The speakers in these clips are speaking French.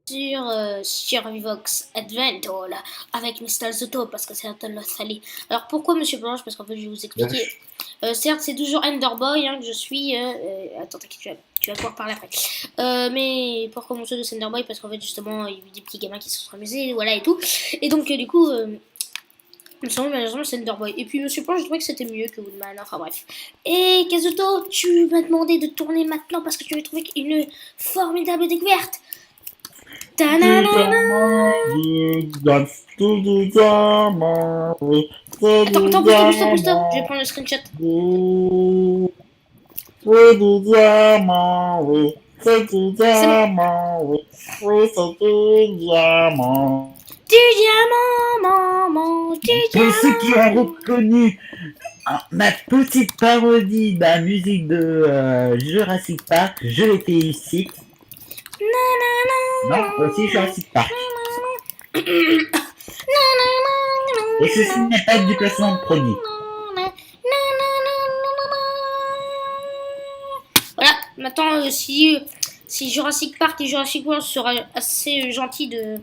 sur Vivox Adventure là, avec Mr. Zoto parce que c'est un tonne salé. Alors pourquoi Monsieur Blanche? Parce qu'en fait je vais vous expliquer. Certes c'est toujours Enderboy hein, que je suis. Attends, t'inquiète, tu vas pouvoir parler après. Mais pourquoi mon pseudo c'est Enderboy? Parce qu'en fait justement il y a eu des petits gamins qui se sont amusés, voilà et tout. Et donc du coup. Il me semble malheureusement c'est Enderboy. Et puis Monsieur Blanche je trouvais que c'était mieux que Woodman. Enfin bref. Et Kazuto, tu m'as demandé de tourner maintenant parce que tu avais trouvé une formidable découverte. Attends, pousse-toi. Je vais prendre le screenshot. Du diamant, maman, du Pour diamant. ceux qui ont reconnu ma petite parodie de la musique de Jurassic Park, je les félicite. Non, aussi Jurassic Park. Et ceci n'est pas du placement de produit. Voilà, maintenant si Jurassic Park et Jurassic World seraient assez gentils de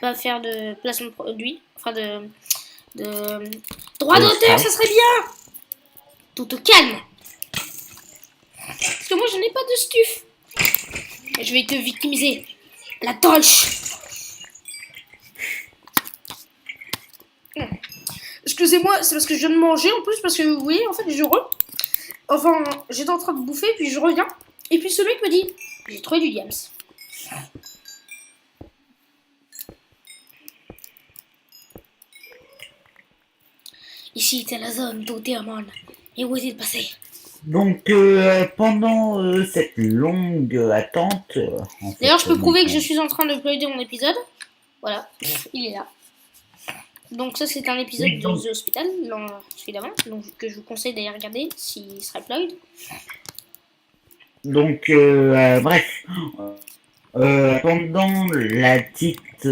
pas faire de placement de produit, enfin de droit d'auteur, ça serait bien. Tout au calme. Parce que moi je n'ai pas de stuff. Et je vais te victimiser. La torche. Excusez-moi, c'est parce que je viens de manger en plus, parce que vous voyez, en fait, Enfin, j'étais en train de bouffer, puis je reviens. Et puis ce mec me dit, j'ai trouvé du diams. Ici, c'est la zone d'Oterman. Et où est-il passé? Donc, pendant cette longue attente... D'ailleurs, je peux prouver que je suis en train de uploader mon épisode. Voilà, il est là. Donc ça, c'est un épisode de The Hospital, celui d'avant, donc que je vous conseille d'aller regarder s'il sera upload. Donc, bref, pendant la petite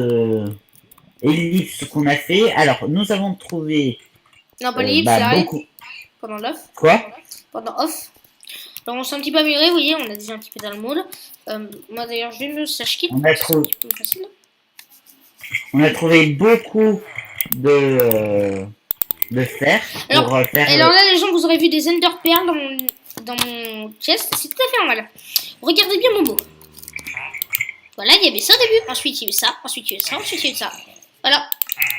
ellipse qu'on a fait, alors nous avons trouvé Non, pas l'ellipse, c'est beaucoup. Pendant l'off. Quoi? Pendant off. Alors on s'est un petit peu amélioré, vous voyez, on a déjà un petit peu dans le moule. Moi d'ailleurs, je me sache kit. On a trouvé beaucoup de fer. Alors là, les gens, vous aurez vu des Ender Pearls dans mon chest. C'est tout à fait normal. Regardez bien mon mot. Voilà, il y avait ça au début. Ensuite, il y a eu ça. Ensuite, il y a eu ça. Ensuite, il y a eu ça. Voilà.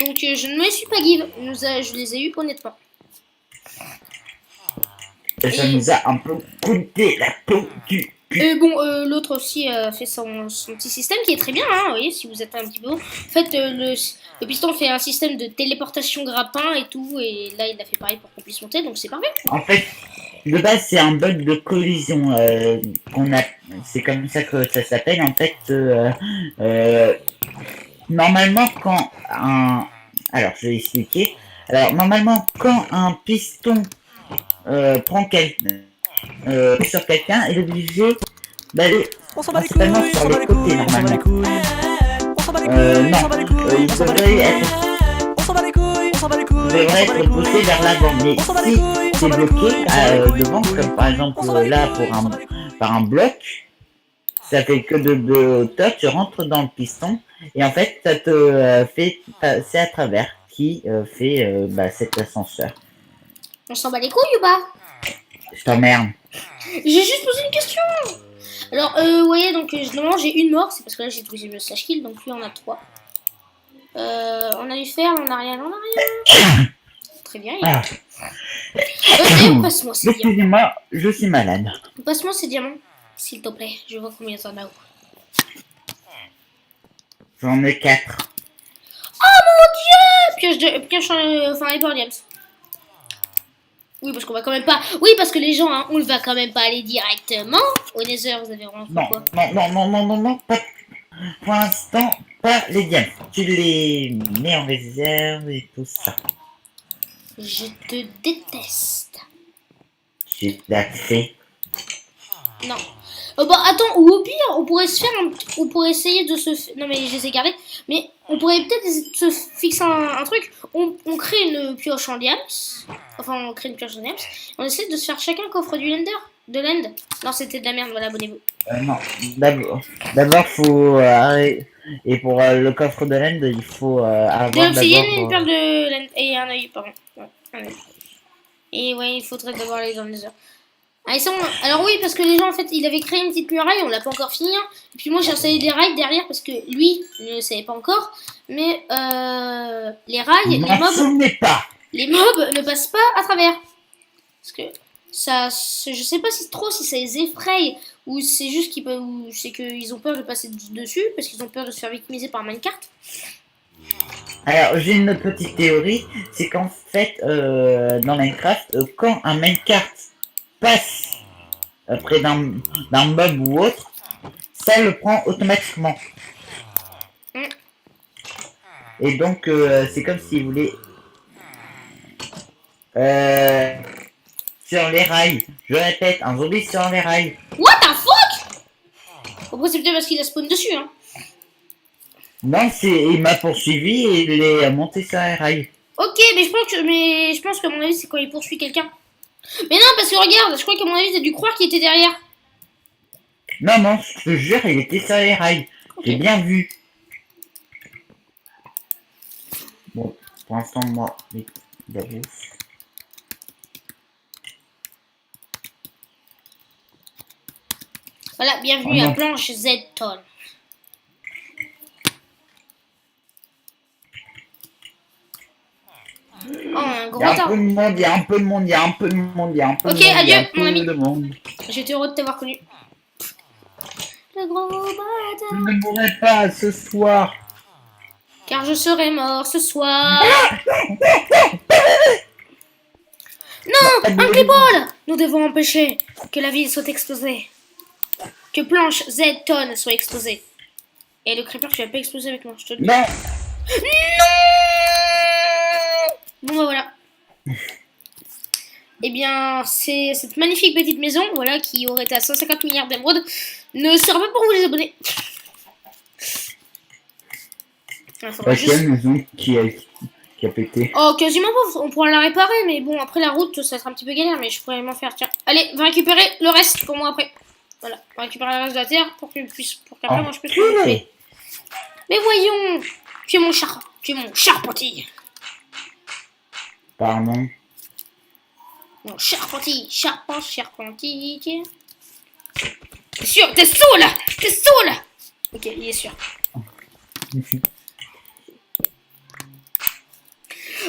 Donc, je ne me suis pas give. Je les ai eu honnêtement. Et ça nous a un peu coûté la peau du cul. Et bon, l'autre aussi fait son petit système qui est très bien, hein, vous voyez, si vous êtes un petit peu... En fait, le piston fait un système de téléportation grappin et tout, et là, il a fait pareil pour qu'on puisse monter, donc c'est parfait. En fait, de base, c'est un bug de collision qu'on a... C'est comme ça que ça s'appelle, en fait. Normalement, quand un... Alors, je vais expliquer. Alors, normalement, quand un piston prend sur quelqu'un, il est obligé d'aller principalement sur les côtés, normalement. Non, il devrait être poussé vers l'avant. Mais si c'est bloqué devant, comme par exemple là par un bloc, ça fait que de hauteur, tu rentres dans le piston et en fait ça te fait passer à travers qui fait cet ascenseur. On s'en bat les couilles ou pas? Je t'emmerde. J'ai juste posé une question. Alors, vous voyez, donc normalement j'ai une mort, c'est parce que là j'ai trouvé le slash kill, donc lui on a 3. On a du fer, on a rien. Très bien. Passe-moi ces diamants. Excusez-moi, je suis malade. Passe-moi ces diamants, s'il te plaît. Je vois combien t'en as où. J'en ai 4. Oh mon dieu! Pioche, enfin, Hyper Diams. Oui, parce qu'on va quand même pas. Oui, parce que les gens, hein, on ne va quand même pas aller directement au Nether. Vous avez vraiment quoi? Non, pas. Pour l'instant, pas les diamants. Tu les mets en réserve et tout ça. Je te déteste. Tu l'as fait. Non. Bah attends, ou au pire, on pourrait essayer de se... Non mais je les ai gardés. Mais on pourrait peut-être se fixer un truc. On crée une pioche en diams. Enfin, on crée une pioche en diams. On essaie de se faire chacun coffre du lender. De l'end. Non, c'était de la merde, voilà, abonnez-vous. Non, d'abord faut Et pour le coffre de l'End, il faut De avoir l'obsidienne et d'abord... une perle de laine. Et un œil, pardon. Ouais, un œil. Et ouais, il faudrait d'abord aller dans les heures. Ah, alors oui, parce que les gens, en fait, il avait créé une petite muraille, on l'a pas encore fini. Hein. Et puis moi, j'ai installé des rails derrière parce que lui ne le savait pas encore. Mais les rails, les mobs ne passent pas à travers. Parce que ça, je sais pas si trop si ça les effraie ou c'est juste qu'ils peuvent, ou c'est qu'ils ont peur de passer dessus parce qu'ils ont peur de se faire victimiser par minecart. Alors, j'ai une petite théorie, c'est qu'en fait, dans Minecraft, quand un minecart passe près d'un mob ou autre, ça le prend automatiquement. Mm. Et donc, c'est comme s'il voulait... sur les rails. Je répète, un zombie sur les rails. What the fuck? Après, c'est peut-être parce qu'il a spawn dessus, hein. Non, il m'a poursuivi et il est monté sur les rails. Ok, mais je pense qu'à mon avis, c'est quand il poursuit quelqu'un. Mais non, parce que regarde, je crois qu'à mon avis, t'as dû croire qu'il était derrière. Non, non, je te jure, il était sur les rails. Okay. J'ai bien vu. Bon, pour l'instant, moi, j'avoue. Voilà, bienvenue à Planche Z-Ton. Oh, un gros tas. Il y a un peu de monde, il y a un peu de monde, il y a un peu de monde. Ok, adieu, mon ami. J'étais heureux de t'avoir connu. Le gros bâtard. Je ne mourrai pas ce soir. Car je serai mort ce soir. Non, un creeper. Nous devons empêcher que la ville soit explosée. Que Planche Z-Ton soit explosée. Et le creeper, tu vas pas exploser avec moi, je te le dis. Non. Non. Bon bah voilà. Eh bien, c'est cette magnifique petite maison, voilà, qui aurait été à 150 milliards d'émeraudes, ne sera pas pour vous les abonnés. Quelle maison qui a pété? Oh, quasiment pas, on pourra la réparer, mais bon, après la route, ça sera un petit peu galère, mais je pourrais m'en faire. Tiens, allez, va récupérer le reste pour moi après. Voilà, on va récupérer le reste de la terre pour qu'après moi je puisse le couper. Mais voyons, tu es mon charpentier. Pardon. Mon charpentier. T'es sûr, t'es saoul. Ok, il est sûr.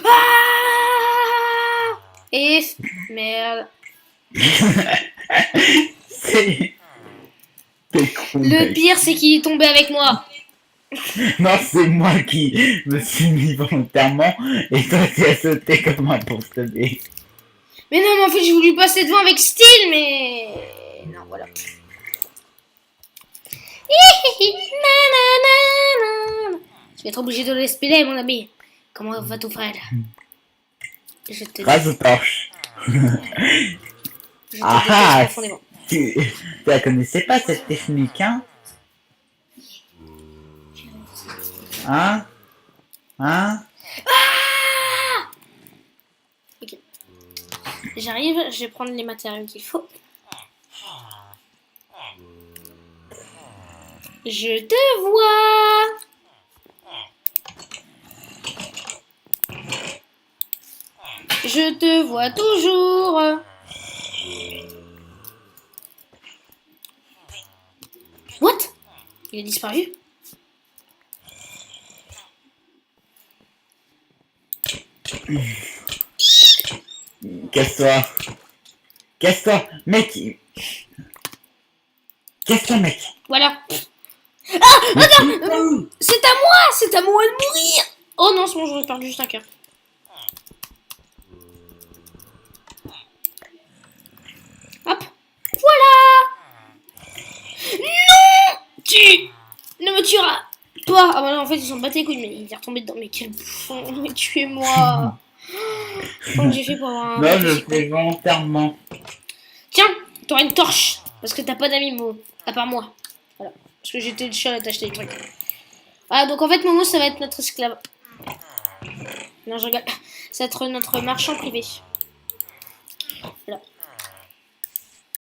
Ah! Et merde. Le pire, c'est qu'il est tombé avec moi. Non, c'est moi qui me suis mis volontairement et toi tu as sauté comme un poursuivi. Mais non, mais en fait, j'ai voulu passer devant avec style, mais non, voilà. Je vais être obligé de l'espeler, mon ami. Comment va ton frère? Je te Grâce aux torches. Tu la connaissais pas cette technique, hein? Hein? Ok. J'arrive, je vais prendre les matériaux qu'il faut. Je te vois. Je te vois toujours. What? Il a disparu? Casse-toi, mec. Casse-toi, mec. Voilà. Ah, attends, c'est à moi de mourir. Oh non, c'est bon, j'aurais perdu juste un cœur. Hop, voilà. Non, tu ne me tueras pas. Ah bah non, en fait, ils s'en battaient les couilles, mais il est retombé dedans. Mais quel bouffon, mais tuez-moi. Comment j'ai fait pour avoir un... Non, je fais volontairement. Tiens, t'auras une torche. Parce que t'as pas d'amis, Momo. À part moi. Voilà. Parce que j'étais le seul à t'acheter des trucs. Voilà, donc en fait, Momo, ça va être notre esclave. Non, je rigole. Ça va être notre marchand privé. Voilà.